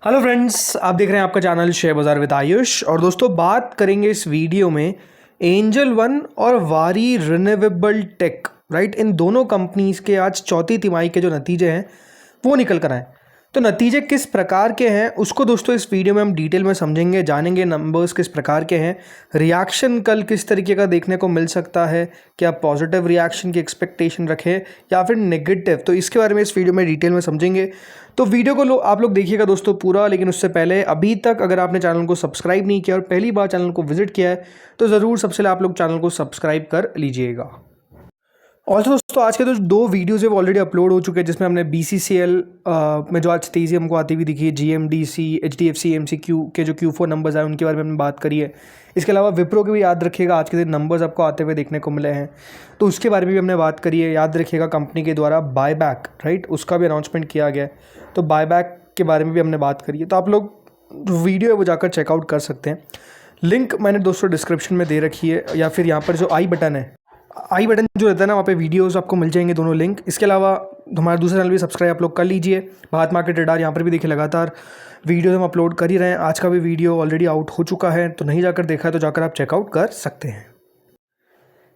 Hello friends, आप देख रहे हैं आपका चैनल शेयर बाजार विद आयुष। और दोस्तों, बात करेंगे इस वीडियो में एंजल वन और वारी रिन्यूएबल टेक, राइट। इन दोनों कंपनीज के आज चौथी तिमाही के जो नतीजे हैं वो निकल कर आए। तो नतीजे किस प्रकार के हैं उसको दोस्तों इस वीडियो में हम डिटेल में समझेंगे, जानेंगे नंबर्स किस प्रकार के हैं, रिएक्शन कल किस तरीके का देखने को मिल सकता है, क्या पॉजिटिव रिएक्शन की एक्सपेक्टेशन रखें या फिर नेगेटिव। तो इसके बारे में इस वीडियो में डिटेल में समझेंगे। तो वीडियो को आप लोग देखिएगा दोस्तों पूरा। लेकिन उससे पहले अभी तक अगर आपने चैनल को सब्सक्राइब नहीं किया और पहली बार चैनल को विजिट किया है तो ज़रूर सबसे पहले आप लोग चैनल को सब्सक्राइब कर लीजिएगा। और दोस्तों, आज के तो दो वीडियोज़ वो ऑलरेडी अपलोड हो चुके हैं, जिसमें हमने BCCL में जो आज तेज़ी हमको आती हुई दिखी है, GMDC, HDFC, MCQ के जो Q4 नंबर्स आए उनके बारे में हमने बात करी है। इसके अलावा विप्रो के भी याद रखिएगा, आज के दिन नंबर्स आपको आते हुए देखने को मिले हैं, तो उसके बारे में भी हमने बात करी है। याद रखिएगा कंपनी के द्वारा बायबैक, राइट, उसका भी अनाउंसमेंट किया गया है, तो बायबैक के बारे में भी हमने बात करी है। तो आप लोग वीडियो है वो जाकर चेकआउट कर सकते हैं। लिंक मैंने दोस्तों डिस्क्रिप्शन में दे रखी है, या फिर यहाँ पर जो आई बटन है, आई बटन जो रहता है ना, वहाँ पे वीडियोस आपको मिल जाएंगे दोनों लिंक। इसके अलावा हमारा दूसरा चैनल भी सब्सक्राइब आप लोग कर लीजिए, भारत मार्केट रडार। यहाँ पर भी देखिए लगातार वीडियोस हम अपलोड कर ही रहे हैं। आज का भी वीडियो ऑलरेडी आउट हो चुका है, तो नहीं जाकर देखा है तो जाकर आप चेकआउट कर सकते हैं।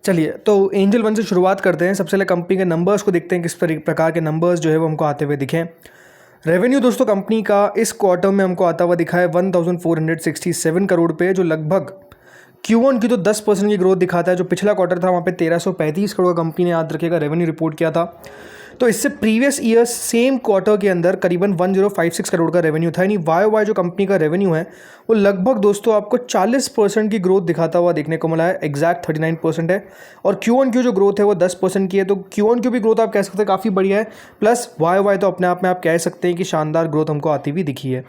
चलिए, तो एंजल वन से शुरुआत करते हैं। सबसे पहले कंपनी के नंबर्स को देखते हैं, किस प्रकार के नंबर्स जो है वो हमको आते हुए दिखें। रेवेन्यू दोस्तों कंपनी का इस क्वार्टर में हमको आता हुआ दिखा है 1467 करोड़ पे, जो लगभग Q1 की तो 10% की ग्रोथ दिखाता है। जो पिछला क्वार्टर था वहाँ पे 1335 करोड़ का कंपनी ने, याद रखिएगा, रेवेन्यू रिपोर्ट किया था। तो इससे प्रीवियस ईयर सेम क्वार्टर के अंदर करीबन 1056 करोड़ का रेवेन्यू था। यानी वाई जो कंपनी का रेवेन्यू है वो लगभग दोस्तों आपको 40% की ग्रोथ दिखाता हुआ देखने को मिला है। एग्जैक्ट 39% है। और Q1 जो ग्रोथ है वो 10% की है। तो Q1 भी ग्रोथ आप कह सकते हैं काफ़ी बढ़िया है, प्लस वाई तो अपने आप में आप कह सकते हैं कि शानदार ग्रोथ हमको आती हुई दिखी है।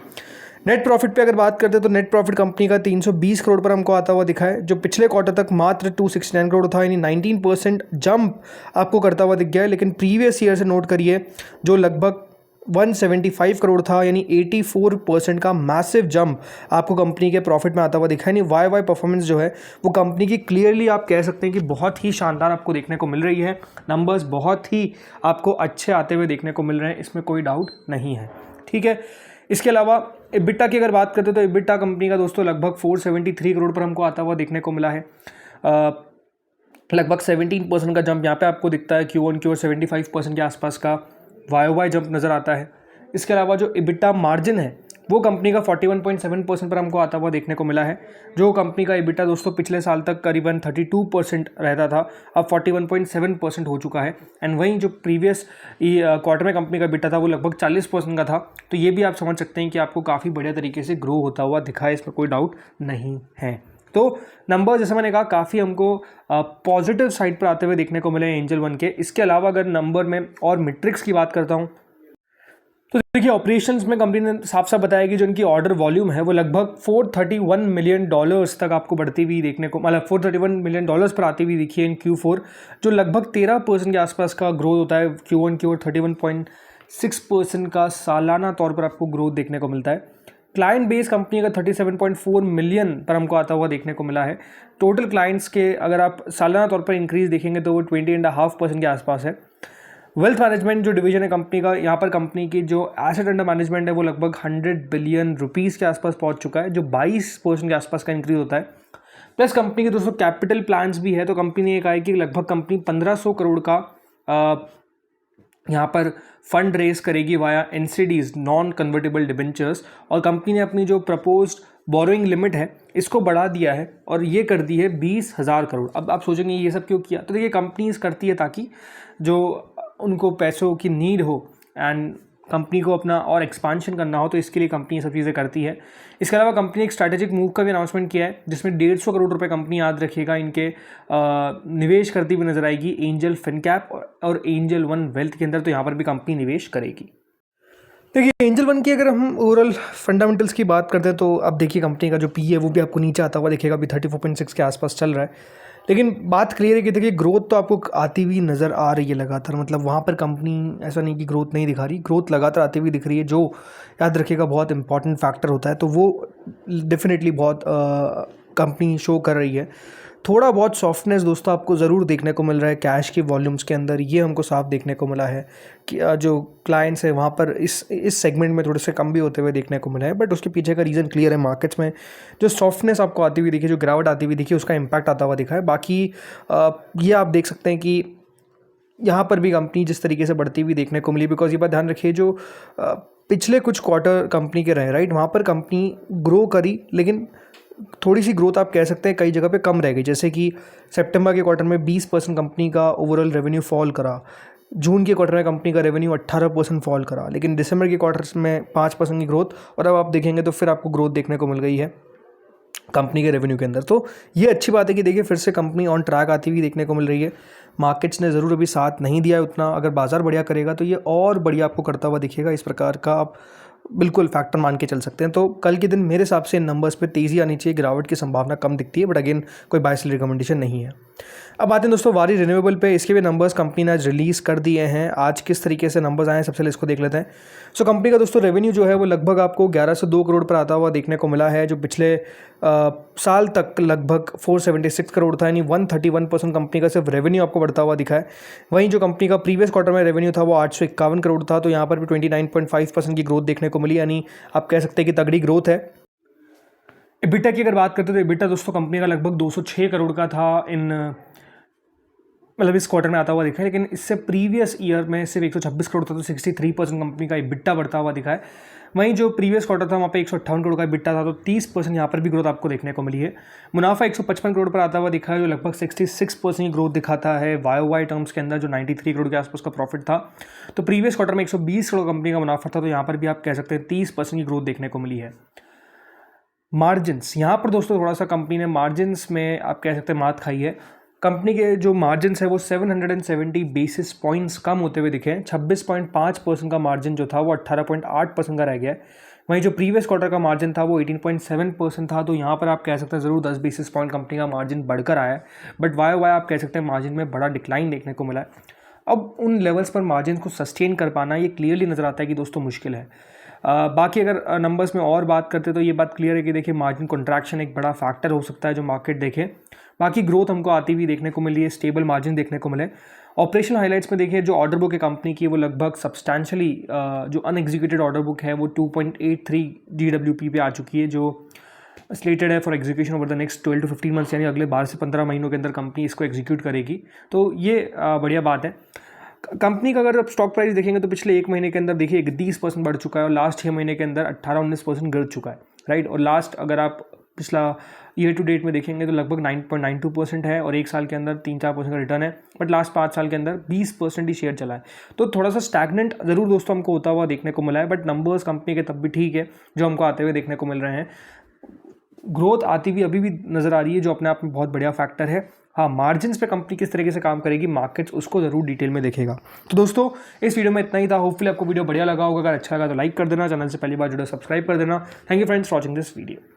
नेट प्रॉफिट पे अगर बात करते हैं तो नेट प्रॉफिट कंपनी का 320 करोड़ पर हमको आता हुआ दिखा है, जो पिछले क्वार्टर तक मात्र 269 करोड़ था। यानी 19% जंप आपको करता हुआ दिख गया है। लेकिन प्रीवियस ईयर से नोट करिए, जो लगभग 175 करोड़ था, यानी 84% का मैसिव जंप आपको कंपनी के प्रॉफिट में आता हुआ दिखा है। यानी वाई परफॉर्मेंस जो है वो कंपनी की क्लियरली आप कह सकते हैं कि बहुत ही शानदार आपको देखने को मिल रही है। नंबर्स बहुत ही आपको अच्छे आते हुए देखने को मिल रहे हैं, इसमें कोई डाउट नहीं है। ठीक है। इसके अलावा EBITDA की अगर बात करते हैं तो EBITDA कंपनी का दोस्तों लगभग 473 करोड़ पर हमको आता हुआ देखने को मिला है। लगभग 17% का जंप यहाँ पे आपको दिखता है Q1 की, और 75% के आसपास का YOY जंप नज़र आता है। इसके अलावा जो EBITDA मार्जिन है वो कंपनी का 41.7% पर हमको आता हुआ देखने को मिला है। जो कंपनी का EBITDA दोस्तों पिछले साल तक करीबन 32% रहता था, अब 41.7% हो चुका है। एंड वहीं जो प्रीवियस क्वार्टर में कंपनी का EBITDA था वो लगभग 40% का था। तो ये भी आप समझ सकते हैं कि आपको काफ़ी बढ़िया तरीके से ग्रो होता हुआ दिखा है, इसमें कोई डाउट नहीं है। तो नंबर जैसे मैंने कहा काफ़ी हमको पॉजिटिव साइड पर आते हुए देखने को मिले एंजल वन के। इसके अलावा अगर नंबर में और मैट्रिक्स की बात करता हूँ तो देखिए, ऑपरेशंस में कंपनी ने साफ साफ बताया कि जो इनकी ऑर्डर वॉल्यूम है वो लगभग $431 मिलियन तक आपको बढ़ती हुई देखने को, मतलब $431 मिलियन पर आती हुई दिखी है इन Q4, जो लगभग 13% के आसपास का ग्रोथ होता है Q1 की, और 31.6% का सालाना तौर पर आपको ग्रोथ देखने को मिलता है। क्लाइंट बेस कंपनी का 37.4 मिलियन पर हमको आता हुआ देखने को मिला है। टोटल क्लाइंट्स के अगर आप सालाना तौर पर इंक्रीज देखेंगे तो वो 20.5% के आसपास है। वेल्थ मैनेजमेंट जो डिवीजन है कंपनी का, यहाँ पर कंपनी की जो एसेट अंडर मैनेजमेंट है वो लगभग 100 बिलियन रुपीज़ के आसपास पहुँच चुका है, जो 22% के आसपास का इंक्रीज होता है। प्लस कंपनी के दोस्तों कैपिटल प्लान्स भी है। तो कंपनी ने कहा है कि लगभग कंपनी 1500 करोड़ का यहाँ पर फंड रेज करेगी via NCDs, non convertible debentures. और कंपनी ने अपनी जो प्रपोज्ड बोरोइंग लिमिट है इसको बढ़ा दिया है और ये कर दी है 20,000 करोड़। अब आप सोचेंगे ये सब क्यों किया, तो देखिए कंपनीज करती है ताकि जो उनको पैसों की नीड हो एंड कंपनी को अपना और एक्सपांशन करना हो, तो इसके लिए कंपनी ये सब चीज़ें करती है। इसके अलावा कंपनी एक स्ट्रैटेजिक मूव का भी अनाउंसमेंट किया है, जिसमें 150 करोड़ रुपए कंपनी, याद रखिएगा, इनके निवेश करती हुई नजर आएगी एंजल फिनकैप और एंजल वन वेल्थ के अंदर। तो यहाँ पर भी कंपनी निवेश करेगी। देखिए, एंजल वन की अगर हम ओवरऑल फंडामेंटल्स की बात करते हैं तो अब देखिए कंपनी का जो PE है वो भी आपको नीचे आता हुआ दिखेगा, अभी 34.6 के आसपास चल रहा है। लेकिन बात क्लियर है कि देखिए ग्रोथ तो आपको आती हुई नज़र आ रही है लगातार, मतलब वहाँ पर कंपनी ऐसा नहीं कि ग्रोथ नहीं दिखा रही, ग्रोथ लगातार आती हुई दिख रही है, जो याद रखिएगा बहुत इंपॉर्टेंट फैक्टर होता है। तो वो डेफिनेटली बहुत कंपनी शो कर रही है। थोड़ा बहुत सॉफ्टनेस दोस्तों आपको ज़रूर देखने को मिल रहा है कैश की वॉल्यूम्स के अंदर, ये हमको साफ देखने को मिला है कि जो क्लाइंट्स है वहाँ पर इस सेगमेंट में थोड़े से कम भी होते हुए देखने को मिला है। बट उसके पीछे का रीज़न क्लियर है, मार्केट्स में जो सॉफ्टनेस आपको आती हुई दिखी, जो गिरावट आती हुई दिखी, उसका इम्पैक्ट आता हुआ दिखा है। बाकी ये आप देख सकते हैं कि यहाँ पर भी कंपनी जिस तरीके से बढ़ती हुई देखने को मिली, बिकॉज ये बात ध्यान रखिए जो पिछले कुछ क्वार्टर कंपनी के रहे, राइट, वहाँ पर कंपनी ग्रो करी, लेकिन थोड़ी सी ग्रोथ आप कह सकते हैं कई जगह पे कम रह गई। जैसे कि सितंबर के क्वार्टर में 20% कंपनी का ओवरऑल रेवेन्यू फॉल करा, जून के क्वार्टर में कंपनी का रेवेन्यू 18% फॉल करा, लेकिन दिसंबर के क्वार्टर में 5% की ग्रोथ, और अब आप देखेंगे तो फिर आपको ग्रोथ देखने को मिल गई है कंपनी के रेवेन्यू के अंदर। तो ये अच्छी बात है कि देखिए फिर से कंपनी ऑन ट्रैक आती हुई देखने को मिल रही है। मार्केट्स ने ज़रूर अभी साथ नहीं दिया है उतना, अगर बाज़ार बढ़िया करेगा तो ये और बढ़िया आपको करता हुआ दिखेगा। इस प्रकार का आप बिल्कुल फैक्टर मान के चल सकते हैं। तो कल के दिन मेरे हिसाब से नंबर्स पे तेज़ी आनी चाहिए, गिरावट की संभावना कम दिखती है, बट अगेन कोई बाय सेल रिकमेंडेशन नहीं है। अब आते हैं दोस्तों वारी रिन्यूएबल पे, इसके भी नंबर्स कंपनी ने आज रिलीज़ कर दिए हैं। आज किस तरीके से नंबर्स आए हैं सबसे पहले इसको देख लेते हैं। सो कंपनी का दोस्तों रेवेन्यू जो है वो लगभग आपको 11 से 2 करोड़ पर आता हुआ देखने को मिला है, जो पिछले साल तक लगभग 476 करोड़ था, यानी 131% कंपनी का सिर्फ रेवेन्यू आपको बढ़ता हुआ दिखा है। वहीं जो कंपनी का प्रीवियस क्वार्टर में रेवेन्यू था वो 851 करोड़ था, तो यहाँ पर भी 29.5% की ग्रोथ देखने को मिली, यानी आप कह सकते हैं कि तगड़ी ग्रोथ है। एबिटा की अगर बात करते हैं तो एबिटा दोस्तों कंपनी का लगभग 206 करोड़ का था मतलब इस क्वार्टर में आता हुआ दिखा है, लेकिन इससे प्रीवियस ईयर में सिर्फ 126 करोड़ था, तो 63% कंपनी का एबिटा बढ़ता हुआ दिखा है। वहीं जो प्रीवियस क्वार्टर था वहाँ पे 158 करोड़ का एबिटा था, तो 30% यहाँ पर भी ग्रोथ आपको देखने को मिली है। मुनाफा 155 करोड़ पर आता हुआ दिखा है, जो लगभग 66% की ग्रोथ दिखाता है वाई टर्म्स के अंदर, जो 93 करोड़ के आसपास का प्रॉफिट था। तो प्रीवियस क्वार्टर में 120 करोड़ कंपनी का मुनाफा था, तो यहाँ पर भी आप कह सकते हैं 30% की ग्रोथ देखने को मिली है। मार्जिन्स, यहाँ पर दोस्तों थोड़ा सा कंपनी ने मार्जिन्स में आप कह सकते हैं मात खाई है। कंपनी के जो मार्जिन्स है वो 770 बेसिस पॉइंट्स कम होते हुए दिखे हैं। 26.5% का मार्जिन जो था वो 18.8% का रह गया है। वहीं जो प्रीवियस क्वार्टर का मार्जिन था वो 18.7% था, तो यहाँ पर आप कह सकते हैं ज़रूर 10 बेसिस पॉइंट कंपनी का मार्जिन बढ़कर आया है। बट वाई आप कह सकते हैं मार्जिन में बड़ा डिक्लाइन देखने को मिला है। अब उन लेवल्स पर मार्जिन को सस्टेन कर पाना ये क्लियरली नज़र आता है कि दोस्तों मुश्किल है। बाकी अगर नंबर्स में और बात करते तो ये बात क्लियर है कि देखिए मार्जिन कॉन्ट्रैक्शन एक बड़ा फैक्टर हो सकता है जो मार्केट देखे। बाकी ग्रोथ हमको आती हुई देखने को मिली है, स्टेबल मार्जिन देखने को मिले। ऑपरेशनल हाइलाइट्स में देखिए जो ऑर्डर बुक है कंपनी की वो लगभग सब्सटैंशली जो अनएग्जीक्यूटेड ऑर्डर बुक है वो 2.83 GWP पे आ चुकी है, जो स्लेटेड है for execution over the next 12 to 15 months, यानी अगले 12 से 15 महीनों के अंदर कंपनी इसको एग्जीक्यूट करेगी। तो ये बढ़िया बात है। कंपनी का अगर आप स्टॉक प्राइस देखेंगे तो पिछले 1 महीने के अंदर देखिए 31% बढ़ चुका है, और लास्ट 6 महीने के अंदर 18-19% गिर चुका है, राइट। और लास्ट अगर आप पिछला ईयर टू डेट में देखेंगे तो लगभग 9.92% है, और 1 साल के अंदर 3-4% का रिटर्न है। बट लास्ट 5 साल के अंदर 20% ही शेयर चला है, तो थोड़ा सा स्टैगनेंट ज़रूर दोस्तों हमको होता हुआ देखने को मिला है। बट नंबर्स कंपनी के तब भी ठीक है जो हमको आते हुए देखने को मिल रहे हैं। ग्रोथ आती हुई अभी भी नज़र आ रही है, जो अपने आप में बहुत बढ़िया फैक्टर है। हाँ, मार्जिन्स पे कंपनी किस तरीके से काम करेगी, मार्केट्स उसको जरूर डिटेल में देखेगा। तो दोस्तों इस वीडियो में इतना ही था। होपफुली आपको वीडियो बढ़िया लगा होगा। अगर अच्छा लगा तो लाइक कर देना, चैनल से पहली बार जुड़े सब्सक्राइब कर देना। Thank you friends for watching this video.